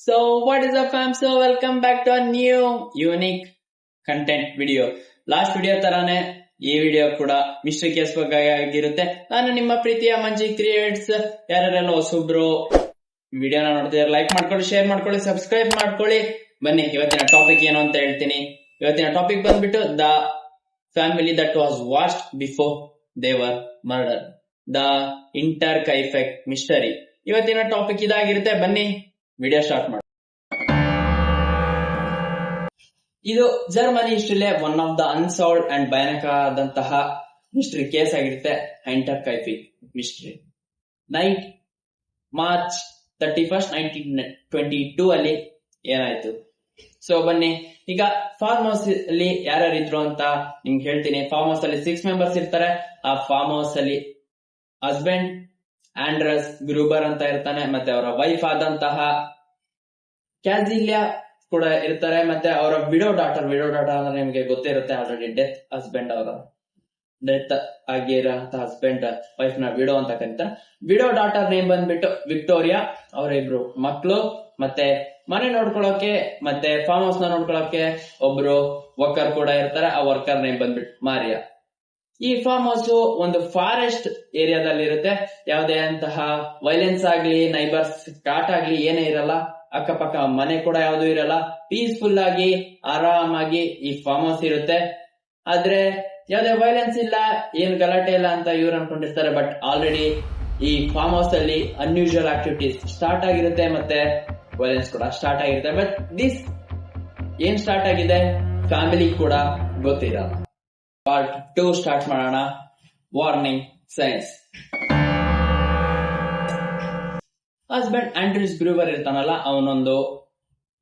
So what is up fam? So welcome back to a new unique content video. Last video ತರಾನೇ ಈ video ಕೂಡ mystery case ಬಗ್ಗೆ ಆಗಿರುತ್ತೆ. ನಾನು ನಿಮ್ಮ ಪ್ರೀತಿಯ ಮಂಜಿ ಕ್ರಿಯೇಟ್ಸ್. ಯಾರೆಲ್ಲ ಹೊಸಬ್ರು ವಿಡಿಯೋನ ನೋಡ್ತಿದ್ದಾರೆ ಲೈಕ್ ಮಾಡ್ಕೊಳ್ಳಿ, ಶೇರ್ ಮಾಡ್ಕೊಳ್ಳಿ, ಸಬ್ಸ್ಕ್ರೈಬ್ ಮಾಡ್ಕೊಳ್ಳಿ. ಬನ್ನಿ ಇವತ್ತಿನ ಟಾಪಿಕ್ ಏನು ಅಂತ ಹೇಳ್ತೀನಿ. ಇವತ್ತಿನ ಟಾಪಿಕ್ ಬಂದ್ಬಿಟ್ಟು the family that was watched before they were murder, the Hinterkaifeck mystery. ಇವತ್ತಿನ ಟಾಪಿಕ್ ಇದಾಗಿರುತ್ತೆ. ಬನ್ನಿ ವಿಡಿಯೋ ಸ್ಟಾರ್ಟ್ ಮಾಡಿ. ಇದು ಜರ್ಮನಿ ಹಿಸ್ಟ್ರಿಲೇ one of the unsolved and ಭಯಾನಕ ಆದಂತಹ ಮಿಸ್ಟ್ರಿ ಕೇಸ್ ಆಗಿರುತ್ತೆ. Hinterkaifeck mystery. Night March 31, 1922 ಅಲ್ಲಿ ಏನಾಯ್ತು? ಸೊ ಬನ್ನಿ ಈಗ ಫಾರ್ಮ್ ಹೌಸ್ ಅಲ್ಲಿ ಯಾರ್ಯಾರಿದ್ರು ಅಂತ ನಿಮ್ಗೆ ಹೇಳ್ತೀನಿ. ಫಾರ್ಮ್ ಹೌಸ್ ಅಲ್ಲಿ 6 ಮೆಂಬರ್ಸ್ ಇರ್ತಾರೆ. ಆ ಫಾರ್ಮ್ ಹೌಸ್ ಅಲ್ಲಿ ಹಸ್ಬೆಂಡ್ ಆಂಡ್ರಸ್ ಗ್ರೂಬರ್ ಅಂತ ಇರ್ತಾನೆ, ಮತ್ತೆ ಅವರ ವೈಫ್ ಆದಂತಹ ಕ್ಯಾಸಿಲಿಯಾ ಕೂಡ ಇರ್ತಾರೆ, ಮತ್ತೆ ಅವರ ವಿಡೋ ಡಾಟರ್ ಅಂದ್ರೆ ನಿಮ್ಗೆ ಗೊತ್ತಿರುತ್ತೆ ಆಲ್ರೆಡಿ. ಡೆತ್ ಹಸ್ಬೆಂಡ್, ಅವರ ಡೆತ್ ಆಗಿರೋಂತ ಹಸ್ಬೆಂಡ್ ವೈಫ್ ನ ವಿಡೋ ಅಂತ ಕರೀತಾರೆ. ವಿಡೋ ಡಾಟರ್ ನೇಮ್ ಬಂದ್ಬಿಟ್ಟು ವಿಕ್ಟೋರಿಯಾ. ಅವರ ಇಬ್ರು ಮಕ್ಕಳು, ಮತ್ತೆ ಮನೆ ನೋಡ್ಕೊಳಕ್ಕೆ ಮತ್ತೆ ಫಾರ್ಮ್ ಹೌಸ್ ನ ನೋಡ್ಕೊಳಕ್ಕೆ ಒಬ್ರು ವರ್ಕರ್ ಕೂಡ ಇರ್ತಾರೆ. ಆ ವರ್ಕರ್ ನೇಮ್ ಬಂದ್ಬಿಟ್ಟು ಮಾರಿಯಾ. ಈ ಫಾರ್ಮ್ ಹೌಸ್ ಒಂದು ಫಾರೆಸ್ಟ್ ಏರಿಯಾದಲ್ಲಿ ಇರುತ್ತೆ. ಯಾವುದೇ ಅಂತಹ ವೈಲೆನ್ಸ್ ಆಗ್ಲಿ, ನೈಬರ್ಸ್ ಕಾಟ್ ಆಗ್ಲಿ ಏನೇ ಇರಲ್ಲ. ಅಕ್ಕಪಕ್ಕ ಮನೆ ಕೂಡ ಯಾವ್ದು ಇರಲ್ಲ. ಪೀಸ್ಫುಲ್ ಆಗಿ ಆರಾಮಾಗಿ ಈ ಫಾರ್ಮ್ ಹೌಸ್ ಇರುತ್ತೆ. ಆದ್ರೆ ಯಾವ್ದೇ ವೈಲೆನ್ಸ್ ಇಲ್ಲ, ಏನ್ ಗಲಾಟೆ ಇಲ್ಲ ಅಂತ ಇವ್ರು ಅನ್ಕೊಂಡಿರ್ತಾರೆ. ಬಟ್ ಆಲ್ರೆಡಿ ಈ ಫಾರ್ಮ್ ಹೌಸ್ ಅಲ್ಲಿ ಅನ್ಯೂಶುವಲ್ ಆಕ್ಟಿವಿಟೀಸ್ ಸ್ಟಾರ್ಟ್ ಆಗಿರುತ್ತೆ, ಮತ್ತೆ ವೈಲೆನ್ಸ್ ಕೂಡ ಸ್ಟಾರ್ಟ್ ಆಗಿರುತ್ತೆ. ಬಟ್ ದಿಸ್ ಏನ್ ಸ್ಟಾರ್ಟ್ ಆಗಿದೆ ಫ್ಯಾಮಿಲಿ ಕೂಡ ಗೊತ್ತಿರಲ್ಲ. ಪಾರ್ಟ್ 2 ಸ್ಟಾರ್ಟ್ ಮಾಡೋಣ. Warning science. ಹಸ್ಬೆಂಡ್ ಆಂಡ್ರೂಸ್ ಗ್ರೂಬರ್ ಇರ್ತಾನಲ್ಲ, ಅವನೊಂದು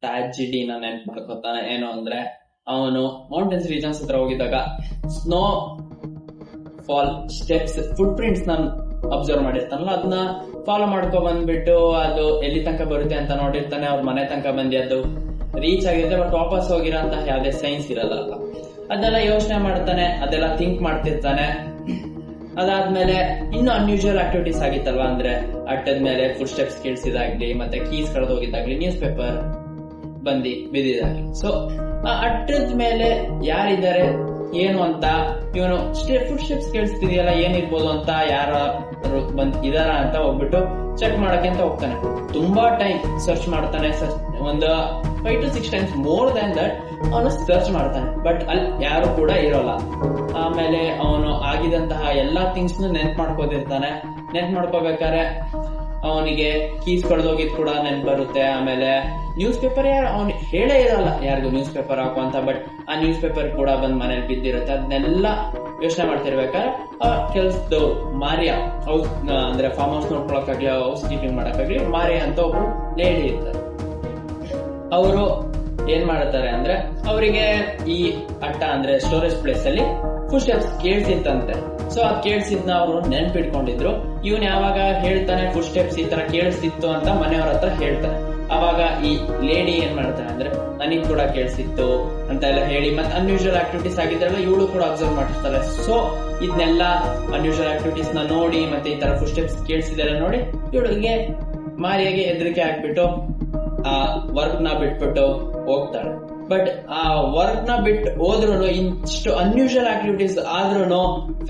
ಟ್ರಾಜಿಡಿನ ನೆನ್ಪು ಮಾಡ್ಕೊತಾನೆ. ಏನು ಅಂದ್ರೆ, ಅವನು ಮೌಂಟೇನ್ಸ್ ರೀಜನ್ಸ್ ಹತ್ರ ಹೋಗಿದ್ದಾಗ snow fall steps foot prints ನ ಅಬ್ಸರ್ವ್ ಮಾಡಿರ್ತಾನಲ್ಲ, ಅದನ್ನ ಫಾಲೋ ಮಾಡ್ಕೊ ಬಂದ್ಬಿಟ್ಟು ಅದು ಎಲ್ಲಿ ತನಕ ಬರುತ್ತೆ ಅಂತ ನೋಡಿರ್ತಾನೆ. ಅವ್ರ ಮನೆ ತನಕ ಬಂದಿ ಅದು ರೀಚ್ ಆಗಿರುತ್ತೆ. ಬಟ್ ವಾಪಸ್ ಹೋಗಿರೋಂತ ಯಾವ್ದೇ ಸೈನ್ಸ್ ಇರಲ್ಲ. ಅದೆಲ್ಲ ಯೋಚನೆ ಮಾಡ್ತಾನೆ, ಅದೆಲ್ಲ ಥಿಂಕ್ ಮಾಡ್ತಿರ್ತಾನೆ. ಅದಾದ್ಮೇಲೆ ಇನ್ನು ಅನ್ಯೂಶುವಲ್ ಆಕ್ಟಿವಿಟೀಸ್ ಆಗಿತ್ತಲ್ವಾ, ಅಂದ್ರೆ ಅಟ್ಟದ ಮೇಲೆ ಫುಟ್ ಸ್ಟೆಪ್ಸ್ ಕೇಳಿಸಿದಾಗ್ಲಿ, ಮತ್ತೆ ಕೀಸ್ ಕಳೆದೋಗಿದ್ದಾಗ್ಲಿ, ನ್ಯೂಸ್ ಪೇಪರ್ ಬಂದಿ ಬಿದ್ದಿದಾಗ್ಲಿ. ಸೊ ಆ ಅಟ್ಟದ ಮೇಲೆ ಯಾರಿದ್ದಾರೆ ಏನು ಅಂತ ಇವನು ಫುಟ್ ಸ್ಟೆಪ್ಸ್ ಕೇಳಿಸ್ತಿದೆಯಲ್ಲ, ಏನಿರ್ಬೋದು ಅಂತ ಯಾರು ಇದಾರ ಅಂತ ಹೋಗ್ಬಿಟ್ಟು ಚೆಕ್ ಮಾಡಕ್ಕೆ ಅಂತ ಹೋಗ್ತಾನೆ. ತುಂಬಾ ಟೈಮ್ ಸರ್ಚ್ ಮಾಡ್ತಾನೆ. ಒಂದು 5 to 6 times more than that ಅವನು ಸರ್ಚ್ ಮಾಡ್ತಾನೆ. ಬಟ್ ಅಲ್ಲಿ ಯಾರು ಕೂಡ ಇರೋಲ್ಲ. ಆಮೇಲೆ ಅವನು ಆಗಿದಂತಹ ಎಲ್ಲಾ ಥಿಂಗ್ಸ್ ನೆನ್ಪು ಮಾಡ್ಕೋದಿರ್ತಾನೆ. ನೆನ್ಪು ಮಾಡ್ಕೋಬೇಕಾದ್ರೆ ಅವನಿಗೆ ಕೀಸ್ ಕಳೆದೋಗಿದ್ ಕೂಡ ನೆನ್ಪು ಬರುತ್ತೆ. ಆಮೇಲೆ ನ್ಯೂಸ್ ಪೇಪರ್ ಅವ್ನು ಹೇಳೇ ಇರಲ್ಲ ಯಾರಿಗೂ ನ್ಯೂಸ್ ಪೇಪರ್ ಹಾಕೋ ಅಂತ. ಬಟ್ ಆ ನ್ಯೂಸ್ ಪೇಪರ್ ಕೂಡ ಬಂದ್ ಮನೇಲಿ ಬಿದ್ದಿರುತ್ತೆ. ಅದನ್ನೆಲ್ಲ ಯೋಚನೆ ಮಾಡ್ತಿರ್ಬೇಕಾದ್ರೆ ಕೆಲ್ಸದವ್ರು ಮಾರಿಯಾ, ಹೌಸ್ ಅಂದ್ರೆ ಫಾರ್ಮ್ ಹೌಸ್ ನೋಡ್ಕೊಳಕ್ಕಾಗ್ಲಿ, ಹೌಸ್ ಕೀಪಿಂಗ್ ಮಾಡಕ್ಕಾಗ್ಲಿ, ಮಾರಿಯಾ ಅಂತ ಒಬ್ರು ಲೇಡಿ ಇರ್ತಾರೆ. ಅವರು ಏನ್ ಮಾಡ್ತಾರೆ ಅಂದ್ರೆ, ಅವರಿಗೆ ಈ ಅಟ್ಟ ಅಂದ್ರೆ ಸ್ಟೋರೇಜ್ ಪ್ಲೇಸ್ ಅಲ್ಲಿ ಫುಟ್ ಸ್ಟೆಪ್ಸ್ ಕೇಳಿಸಿತ್ತಂತೆ. ಸೊ ಆ ಕೇಳಿಸಿದ್ನ ಅವರು ನೆನ್ಪಿಟ್ಕೊಂಡಿದ್ರು. ಇವನ್ ಯಾವಾಗ ಹೇಳ್ತಾನೆ ಫುಟ್ ಸ್ಟೆಪ್ಸ್ ಈ ತರ ಕೇಳಿಸ್ತಿತ್ತು ಅಂತ ಮನೆಯವ್ರ ಹತ್ರ ಹೇಳ್ತಾನೆ. ಅವಾಗ ಈ ಲೇಡಿ ಏನ್ ಮಾಡ್ತಾನೆ ಅಂದ್ರೆ, ನನಗ್ ಕೂಡ ಕೇಳಿಸಿತ್ತು ಅಂತ ಎಲ್ಲ ಹೇಳಿ, ಮತ್ತೆ ಅನ್ಯೂಶುವಲ್ ಆಕ್ಟಿವಿಟೀಸ್ ಆಗಿದ್ರಲ್ಲ ಇವಳು ಕೂಡ ಅಬ್ಸರ್ವ್ ಮಾಡಿರ್ತಾಳೆ. ಸೊ ಇದನ್ನೆಲ್ಲ ಅನ್ಯೂಶುವಲ್ ಆಕ್ಟಿವಿಟೀಸ್ ನ ನೋಡಿ, ಮತ್ತೆ ಈ ತರ ಫುಟ್ ಸ್ಟೆಪ್ಸ್ ಕೇಳಿಸಿದೆಲ್ಲ ನೋಡಿ ಇವಳಿಗೆ ಮಾರಿಯಾಗೆ ಹೆದರಿಕೆ ಆಗ್ಬಿಟ್ಟು ಆ ವರ್ಕ್ ನ ಬಿಟ್ಬಿಟ್ಟು ಹೋಗ್ತಾಳೆ. ಬಟ್ ಆ ವರ್ಕ್ ನ ಬಿಟ್ಟು ಹೋದ್ರು, ಇಷ್ಟು ಅನ್ಯೂಶುವಲ್ ಆಕ್ಟಿವಿಟೀಸ್ ಆದ್ರೂ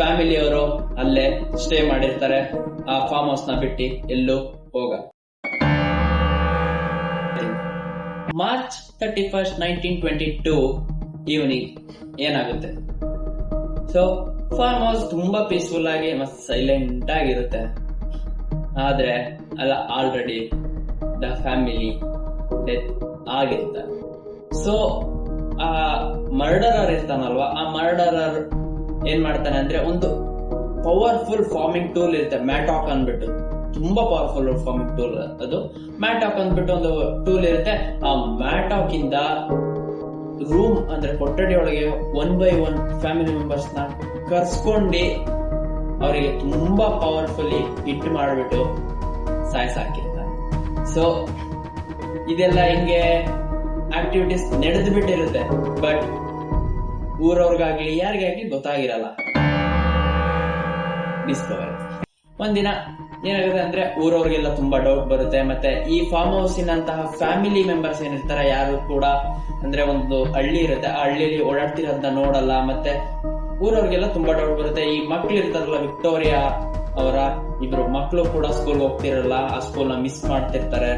ಫ್ಯಾಮಿಲಿಯವರು ಅಲ್ಲೇ ಸ್ಟೇ ಮಾಡಿರ್ತಾರೆ. ಆ ಫಾರ್ಮ್ ಹೌಸ್ ನ ಬಿಟ್ಟು ಎಲ್ಲೂ ಹೋಗಲ್ಲ. ಮಾರ್ಚ್ 31, 1922 ಈವ್ನಿಂಗ್ ಏನಾಗುತ್ತೆ? ಸೊ ಫಾರ್ಮ್ ಹೌಸ್ ತುಂಬಾ ಪೀಸ್ಫುಲ್ ಆಗಿ ಮತ್ತೆ ಸೈಲೆಂಟ್ ಆಗಿರುತ್ತೆ. ಆದ್ರೆ ಅಲ್ಲ, ಆಲ್ರೆಡಿ ದ ಫ್ಯಾಮಿಲಿ ಡೆತ್ ಆಗಿರ್ತಾರೆ. ಸೊ ಆ ಮರ್ಡರರ್ ಇರ್ತಾನಲ್ವಾ, ಆ ಮರ್ಡರರ್ ಏನ್ ಮಾಡ್ತಾನೆ ಅಂದ್ರೆ, ಒಂದು ಪವರ್ಫುಲ್ ಫಾರ್ಮಿಂಗ್ ಟೂಲ್ ಇರುತ್ತೆ, ಮ್ಯಾಟಾಕ್ ಅನ್ಬಿಟ್ಟು. ತುಂಬಾ ಪವರ್ಫುಲ್ ಫಾರ್ಮಿಂಗ್ ಟೂಲ್ ಅದು. ಮ್ಯಾಟಾಕ್ ಅಂದ್ಬಿಟ್ಟು ಒಂದು ಟೂಲ್ ಇರುತ್ತೆ. ಆ ಮ್ಯಾಟಾಕ್ ಇಂದ ರೂಮ್ ಅಂದ್ರೆ ಕೊಠಡಿ ಒಳಗೆ 1 by 1 ಫ್ಯಾಮಿಲಿ ಮೆಂಬರ್ಸ್ ನ ಕರ್ಸ್ಕೊಂಡು ಅವರಿಗೆ ತುಂಬಾ ಪವರ್ಫುಲ್ಲಿ ಹಿಟ್ ಮಾಡ್ಬಿಟ್ಟು ಸಾಯಿಸಾಕಿರ್ತಾನೆ. ಸೊ ಇದೆಲ್ಲ ಹಿಂಗೆ ಆಕ್ಟಿವಿಟೀಸ್ ನಡೆದು ಬಿಟ್ಟಿರುತ್ತೆ. ಬಟ್ ಊರವ್ರಿಗಾಗ್ಲಿ ಯಾರಿಗಾಗ್ಲಿ ಗೊತ್ತಾಗಿರಲ್ಲ. ಡಿಸ್ಕವರ್ ಒಂದಿನ ಏನಾಗುತ್ತೆ ಅಂದ್ರೆ ಊರವ್ರಿಗೆಲ್ಲ ತುಂಬಾ ಡೌಟ್ ಬರುತ್ತೆ. ಮತ್ತೆ ಈ ಫಾರ್ಮ್ ಹೌಸಿನಂತಹ ಫ್ಯಾಮಿಲಿ ಮೆಂಬರ್ಸ್ ಏನಿರ್ತಾರೆ ಯಾರು ಕೂಡ ಅಂದ್ರೆ ಒಂದು ಹಳ್ಳಿ ಇರುತ್ತೆ, ಆ ಹಳ್ಳಿಯಲ್ಲಿ ಓಡಾಡ್ತಿರೋದನ್ನ ನೋಡಲ್ಲ. ಮತ್ತೆ ಊರವ್ರಿಗೆಲ್ಲ ತುಂಬಾ ಡೌಟ್ ಬರುತ್ತೆ. ಈ ಮಕ್ಳು ಇರ್ತಾರಲ್ಲ, ವಿಕ್ಟೋರಿಯಾ ಅವರ ಇಬ್ರು ಮಕ್ಳು ಕೂಡ ಸ್ಕೂಲ್ ಹೋಗ್ತಿರಲ್ಲ, ಆ ಸ್ಕೂಲ್ ನ ಮಿಸ್ ಮಾಡ್ತಿರ್ತಾರೆ.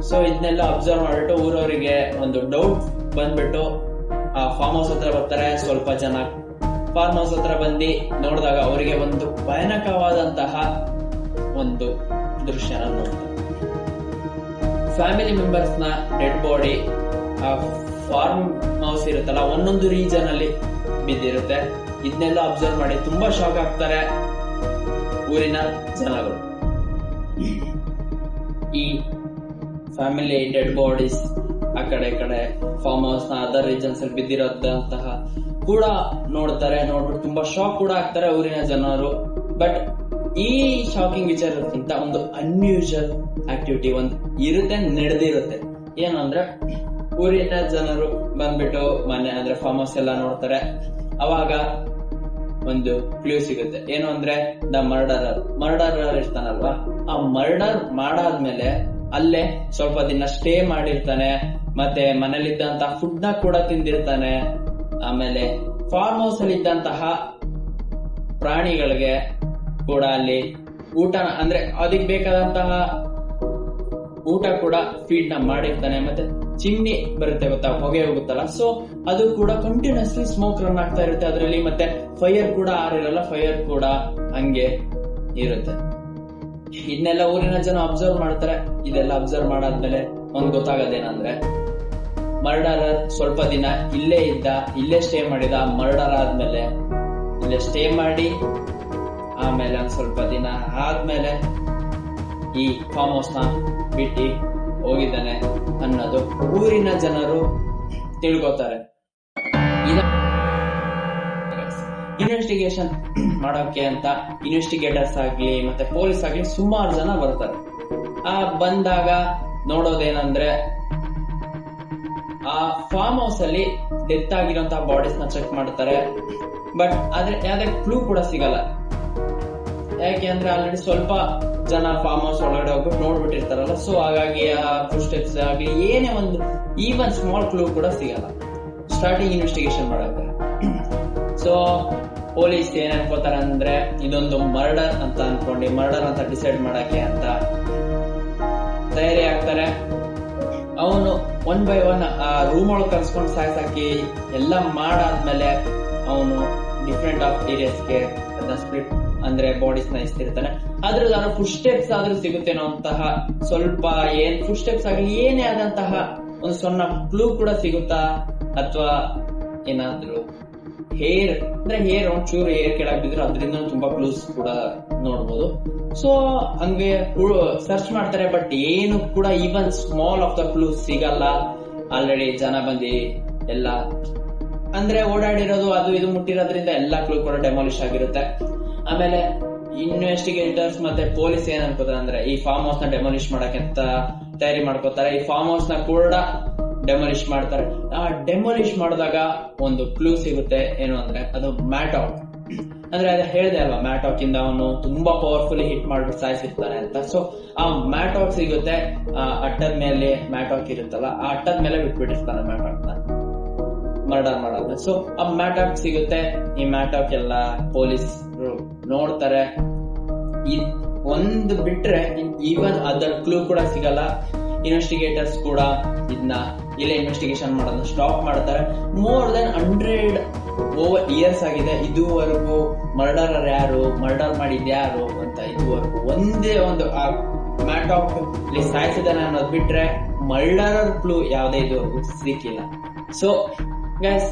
ಸೊ ಇದನ್ನೆಲ್ಲ ಅಬ್ಸರ್ವ್ ಮಾಡ್ಬಿಟ್ಟು ಊರವರಿಗೆ ಒಂದು ಡೌಟ್ ಬಂದ್ಬಿಟ್ಟು ಆ ಫಾರ್ಮ್ ಹೌಸ್ ಹತ್ರ ಬರ್ತಾರೆ. ಸ್ವಲ್ಪ ಜನ ಫಾರ್ಮ್ ಹೌಸ್ ಹತ್ರ ಬಂದು ನೋಡಿದಾಗ ಅವರಿಗೆ ಒಂದು ಭಯಾನಕವಾದಂತಹ ಒಂದು ದೃಶ್ಯನ ನೋಡ್ತಾರೆ. ಫ್ಯಾಮಿಲಿ ಮೆಂಬರ್ಸ್ ನ ಡೆಡ್ ಬಾಡಿ ಆ ಫಾರ್ಮ್ ಹೌಸ್ ಇರುತ್ತಲ್ಲ ಒಂದೊಂದು ರೀಜನ್ ಅಲ್ಲಿ ಬಿದ್ದಿರುತ್ತೆ. ಇದನ್ನೆಲ್ಲ ಅಬ್ಸರ್ವ್ ಮಾಡಿ ತುಂಬಾ ಶಾಕ್ ಆಗ್ತಾರೆ ಊರಿನ ಜನಗಳು. ಈ ಫ್ಯಾಮಿಲಿ ಡೆಡ್ ಬಾಡೀಸ್ ಆ ಕಡೆ ಫಾರ್ಮ್ ಹೌಸ್ ನ ಅದರ್ ರೀಜನ್ಸ್ ಅಲ್ಲಿ ಬಿದ್ದಿರೋದಂತಹ ಕೂಡ ನೋಡ್ತಾರೆ. ನೋಡ್ಬಿಟ್ಟು ತುಂಬಾ ಶಾಕ್ ಕೂಡ ಆಗ್ತಾರೆ ಊರಿನ ಜನರು. ಬಟ್ ಈ ಶಾಕಿಂಗ್ ವಿಚಾರಕ್ಕಿಂತ ಒಂದು ಅನ್ಯೂಶುವಲ್ ಆಕ್ಟಿವಿಟಿ ಒಂದು ಇರುತ್ತೆ, ನಡೆದಿರುತ್ತೆ. ಏನು ಅಂದ್ರೆ ಊರಿನ ಜನರು ಬಂದ್ಬಿಟ್ಟು ಮನೆ ಅಂದ್ರೆ ಫಾರ್ಮ್ ಹೌಸ್ ಎಲ್ಲ ನೋಡ್ತಾರೆ. ಅವಾಗ ಒಂದು ಕ್ಲೂ ಸಿಗುತ್ತೆ. ಏನು ಅಂದ್ರೆ ದ ಮರ್ಡರರ್ ಇರ್ತಾನಲ್ವಾ, ಆ ಮರ್ಡರ್ ಮಾಡಾದ್ಮೇಲೆ ಅಲ್ಲೇ ಸ್ವಲ್ಪ ದಿನ ಸ್ಟೇ ಮಾಡಿರ್ತಾನೆ. ಮತ್ತೆ ಮನೇಲಿದ್ದಂತ ಫುಡ್ ನ ಕೂಡ ತಿಂದಿರ್ತಾನೆ. ಆಮೇಲೆ ಫಾರ್ಮ್ ಹೌಸ್ ಅಲ್ಲಿ ಇದ್ದಂತಹ ಪ್ರಾಣಿಗಳಿಗೆ ಕೂಡ ಅಲ್ಲಿ ಊಟ ಅಂದ್ರೆ ಅದಕ್ಕೆ ಬೇಕಾದಂತಹ ಊಟ ಕೂಡ ಫೀಡ್ ನ ಮಾಡಿರ್ತಾನೆ. ಮತ್ತೆ ಚಿಮ್ನಿ ಬರುತ್ತೆ ಗೊತ್ತಾ, ಹೊಗೆ ಹೋಗುತ್ತಲ್ಲ, ಸೊ ಅದು ಕೂಡ ಕಂಟಿನ್ಯೂಸ್ಲಿ ಸ್ಮೋಕ್ ರನ್ ಆಗ್ತಾ ಇರುತ್ತೆ ಅದರಲ್ಲಿ. ಮತ್ತೆ ಫೈರ್ ಕೂಡ ಆರಿರಲ್ಲ, ಫೈರ್ ಕೂಡ ಹಂಗೆ ಇರುತ್ತೆ. ಇದನ್ನೆಲ್ಲ ಊರಿನ ಜನ ಅಬ್ಸರ್ವ್ ಮಾಡ್ತಾರೆ. ಇದೆಲ್ಲ ಅಬ್ಸರ್ವ್ ಮಾಡಾದ್ಮೇಲೆ ಒಂದ್ ಗೊತ್ತಾಗದೇನಂದ್ರೆ ಮರ್ಡರರ್ ಸ್ವಲ್ಪ ದಿನ ಇಲ್ಲೇ ಸ್ಟೇ ಮಾಡಿದ. ಮರ್ಡರ್ ಆದ್ಮೇಲೆ ಇಲ್ಲೇ ಸ್ಟೇ ಮಾಡಿ ಆಮೇಲೆ ಒಂದ್ ಸ್ವಲ್ಪ ದಿನ ಆದ್ಮೇಲೆ ಈ ಫಾರ್ಮ್ ಹೌಸ್ ನ ಬಿಟ್ಟು ಹೋಗಿದ್ದಾನೆ ಅನ್ನೋದು ಊರಿನ ಜನರು ತಿಳ್ಕೊತಾರೆ. ಇನ್ವೆಸ್ಟಿಗೇಷನ್ ಮಾಡೋಕೆ ಅಂತ ಇನ್ವೆಸ್ಟಿಗೇಟರ್ಸ್ ಆಗ್ಲಿ ಮತ್ತೆ ಪೊಲೀಸ್ ಆಗ್ಲಿ ಸುಮಾರು ಜನ ಬರ್ತಾರೆ. ಬಂದಾಗ ನೋಡೋದೇನಂದ್ರೆ ಆ ಫಾರ್ಮ್ ಹೌಸ್ ಅಲ್ಲಿ ಡೆತ್ ಆಗಿರುವಂತಹ ಬಾಡೀಸ್ ನ ಚೆಕ್ ಮಾಡ್ತಾರೆ. ಬಟ್ ಆದ್ರೆ ಯಾವ್ದೇ ಕ್ಲೂ ಕೂಡ ಸಿಗಲ್ಲ. ಯಾಕೆ ಅಂದ್ರೆ ಆಲ್ರೆಡಿ ಸ್ವಲ್ಪ ಜನ ಫಾರ್ಮ್ ಹೌಸ್ ಒಳಗಡೆ ಹೋಗ್ಬಿಟ್ಟು ನೋಡ್ಬಿಟ್ಟಿರ್ತಾರಲ್ಲ, ಸೊ ಹಾಗಾಗಿ ಆ ಫುಡ್ ಸ್ಟೆಪ್ಸ್ ಆಗ್ಲಿ ಏನೇ ಒಂದು ಈವನ್ ಸ್ಮಾಲ್ ಕ್ಲೂ ಕೂಡ ಸಿಗಲ್ಲ ಸ್ಟಾರ್ಟಿಂಗ್ ಇನ್ವೆಸ್ಟಿಗೇಷನ್ ಮಾಡಕ್ಕೆ. ಸೊ ಪೊಲೀಸ್ ಏನ್ ಅನ್ಕೋತಾರೆ ಅಂದ್ರೆ ಇದೊಂದು ಮರ್ಡರ್ ಅಂತ ಅನ್ಕೊಂಡು ಮರ್ಡರ್ ಅಂತ ಡಿಸೈಡ್ ಮಾಡಕ್ಕೆ ಅಂತ ತಯಾರಿ ಆಗ್ತಾರೆ. ಅವನು ಒನ್ ಬೈ ಒನ್ ಆ ರೂಮ್ ಒಳಗೆ ಕರ್ಸ್ಕೊಂಡು ಸಾಯ್ಸಾಕಿ ಎಲ್ಲ ಮಾಡಾದ್ಮೇಲೆ ಅವನು ಡಿಫ್ರೆಂಟ್ ಆಫ್ ಏರಿಯಾಸ್ಗೆ ಅದನ್ನ ಸ್ಪ್ಲಿಟ್ ಅಂದ್ರೆ ಬಾಡೀಸ್ ನ ಇಸ್ತಿರ್ತಾನೆ. ಅದ್ರದ್ದು ಫುಡ್ ಸ್ಟೆಪ್ಸ್ ಆದ್ರೂ ಸಿಗುತ್ತೇನೋ ಅಂತಹ ಸ್ವಲ್ಪ ಏನ್ ಫುಡ್ ಸ್ಟೆಪ್ಸ್ ಆಗಲಿ ಏನೇ ಆದಂತಹ ಒಂದು ಸಣ್ಣ ಕ್ಲೂ ಕೂಡ ಸಿಗುತ್ತಾ, ಅಥವಾ ಏನಾದ್ರು ಹೇರ್ ಒಂಚೂರು ಹೇರ್ ಕೆಳಗೆ ಬಿದ್ರೆ ಅದರಿಂದ ತುಂಬಾ ಕ್ಲೂಸ್ ಕೂಡ ನೋಡ್ಬೋದು. ಸೊ ಹಂಗೆ ಸರ್ಚ್ ಮಾಡ್ತಾರೆ. ಬಟ್ ಏನು ಕೂಡ even small of the clues ಸಿಗಲ್ಲ. ಆಲ್ರೆಡಿ ಜನ ಬಂದಿ ಎಲ್ಲ ಅಂದ್ರೆ ಓಡಾಡಿರೋದು ಅದು ಇದು ಮುಟ್ಟಿರೋದ್ರಿಂದ ಎಲ್ಲಾ ಕ್ಲೂ ಕೂಡ ಡೆಮಾಲಿಶ್ ಆಗಿರುತ್ತೆ. ಆಮೇಲೆ ಇನ್ವೆಸ್ಟಿಗೇಟರ್ಸ್ ಮತ್ತೆ ಪೊಲೀಸ್ ಏನ್ ಅನ್ಕೋತಾರೆ ಅಂದ್ರೆ ಈ ಫಾರ್ಮ್ ಹೌಸ್ ನ ಡೆಮಾಲಿಶ್ ಮಾಡಕ್ಕೆ ಅಂತ ತಯಾರಿ ಮಾಡ್ಕೋತಾರೆ. ಈ ಫಾರ್ಮ್ ಹೌಸ್ ನ ಕೂಡ ಡೆಮಾಲಿಶ್ ಮಾಡ್ತಾರೆ. ಆ ಡೆಮಾಲಿಶ್ ಮಾಡಿದಾಗ ಒಂದು ಕ್ಲೂ ಸಿಗುತ್ತೆ. ಏನು ಅಂದ್ರೆ ಅದು ಮ್ಯಾಟಾಕ್. ಅಂದ್ರೆ ಅದ ಹೇಳಿದೆ ಅಲ್ವಾ, ಮ್ಯಾಟಾಕ್ ಇಂದ ಅವನು ತುಂಬಾ ಪವರ್ಫುಲಿ ಹಿಟ್ ಮಾಡ್ಬಿಟ್ಟು ಸಾಯಿಸಿರ್ತಾನೆ ಅಂತ. ಸೊ ಆ ಮ್ಯಾಟಾಕ್ ಸಿಗುತ್ತೆ. ಅಟ್ಟದ ಮೇಲೆ ಮ್ಯಾಟಾಕ್ ಇರುತ್ತಲ್ಲ, ಆ ಅಟ್ಟದ ಮೇಲೆ ಬಿಟ್ಬಿಟ್ಟಿರ್ತಾನೆ ಮ್ಯಾಟಾಕ್ ನ ಮರ್ಡರ್ ಮಾಡೋದು. ಸೊ ಆ ಮ್ಯಾಟಾಕ್ ಸಿಗುತ್ತೆ. ಈ ಮ್ಯಾಟಾಕ್ ಎಲ್ಲ ಪೊಲೀಸ್ ನೋಡ್ತಾರೆ. ಒಂದು ಬಿಟ್ರೆ ಈವನ್ ಅದರ್ ಕ್ಲೂ ಕೂಡ ಸಿಗಲ್ಲ. ಇನ್ವೆಸ್ಟಿಗೇಟರ್ಸ್ ಕೂಡ ಇದನ್ನ ಇಲ್ಲೇ ಇನ್ವೆಸ್ಟಿಗೇಷನ್ ಮಾಡೋದನ್ನ ಸ್ಟಾಪ್ ಮಾಡ್ತಾರೆ. ಮೋರ್ ದೆನ್ 100 ಓವರ್ ಇಯರ್ಸ್ ಆಗಿದೆ ಇದುವರೆಗೂ ಮರ್ಡರರ್ ಯಾರು, ಮರ್ಡರ್ ಮಾಡಿದ್ ಯಾರು ಅಂತ ಇದುವರೆಗೂ ಒಂದೇ ಒಂದು ಮ್ಯಾಟಾಕ್ ಸಾಯಿಸಿದಾನೆ ಅನ್ನೋದು ಬಿಟ್ರೆ ಮರ್ಡರರ್ ಕ್ಲೂ ಯಾವುದೇ ಇದುವರೆಗೂ ಸಿಕ್ಕಿಲ್ಲ. ಸೊ ಗೈಸ್,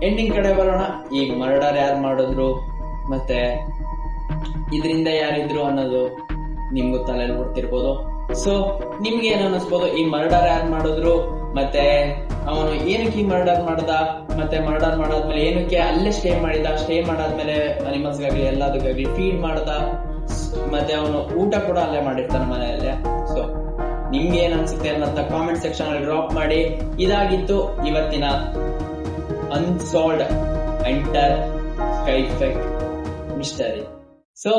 ಎಂಡಿಂಗ್ ಕಡೆ ಬರೋಣ. ಈ ಮರ್ಡರ್ ಯಾರು ಮಾಡಿದ್ರು ಮತ್ತೆ ಇದರಿಂದ ಯಾರಿದ್ರು ಅನ್ನೋದು ನಿಮ್ಗೂ ತಲೆಯಲ್ಲಿ ಬಿಡ್ತಿರ್ಬೋದು. ಸೊ ನಿಮ್ಗೆ ಏನ್ ಅನ್ನಿಸ್ಬೋದು, ಈ ಮರ್ಡರ್ ಯಾರು ಮಾಡಿದ್ರು ಮತ್ತೆ ಅವನು ಏನಕ್ಕೆ ಈ ಮರ್ಡರ್ ಮಾಡ್ದ, ಮತ್ತೆ ಮರ್ಡರ್ ಮಾಡಾದ್ಮೇಲೆ ಏನಕ್ಕೆ ಅಲ್ಲೇ ಸ್ಟೇ ಮಾಡಾದ್ಮೇಲೆ ಅನಿಮಲ್ಸ್ ಗಾಗ್ಲಿ ಎಲ್ಲದಕ್ಕಾಗ್ಲಿ ಫೀಡ್ ಮಾಡ್ದ, ಮತ್ತೆ ಅವನು ಊಟ ಕೂಡ ಅಲ್ಲೇ ಮಾಡಿರ್ತಾನೆ ಮನೆಯಲ್ಲೇ. ಸೊ ನಿಮ್ಗೆ ಏನ್ ಅನ್ಸುತ್ತೆ ಅನ್ನೋದನ್ನ ಕಾಮೆಂಟ್ ಸೆಕ್ಷನ್ ಅಲ್ಲಿ ಡ್ರಾಪ್ ಮಾಡಿ. ಇದಾಗಿತ್ತು ಇವತ್ತಿನ unsolved Hinterkaifeck mystery. So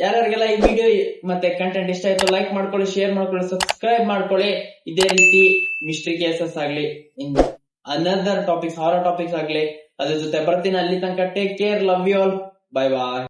ಯಾರ್ಯಾರಿಗೆಲ್ಲ ಈ ವಿಡಿಯೋ ಮತ್ತೆ ಕಂಟೆಂಟ್ ಇಷ್ಟ ಆಯ್ತು ಲೈಕ್ ಮಾಡ್ಕೊಳ್ಳಿ, ಶೇರ್ ಮಾಡ್ಕೊಳ್ಳಿ, ಸಬ್ಸ್ಕ್ರೈಬ್ ಮಾಡ್ಕೊಳ್ಳಿ. ಇದೇ ರೀತಿ ಮಿಸ್ಟ್ರಿ ಕೇಸಸ್ ಆಗ್ಲಿ, in another topics, horror topics ಆಗ್ಲಿ ಅದ್ರ ಜೊತೆ ಬರ್ತೀನಿ. ಅಲ್ಲಿ ತನಕ take care, love you all, bye bye.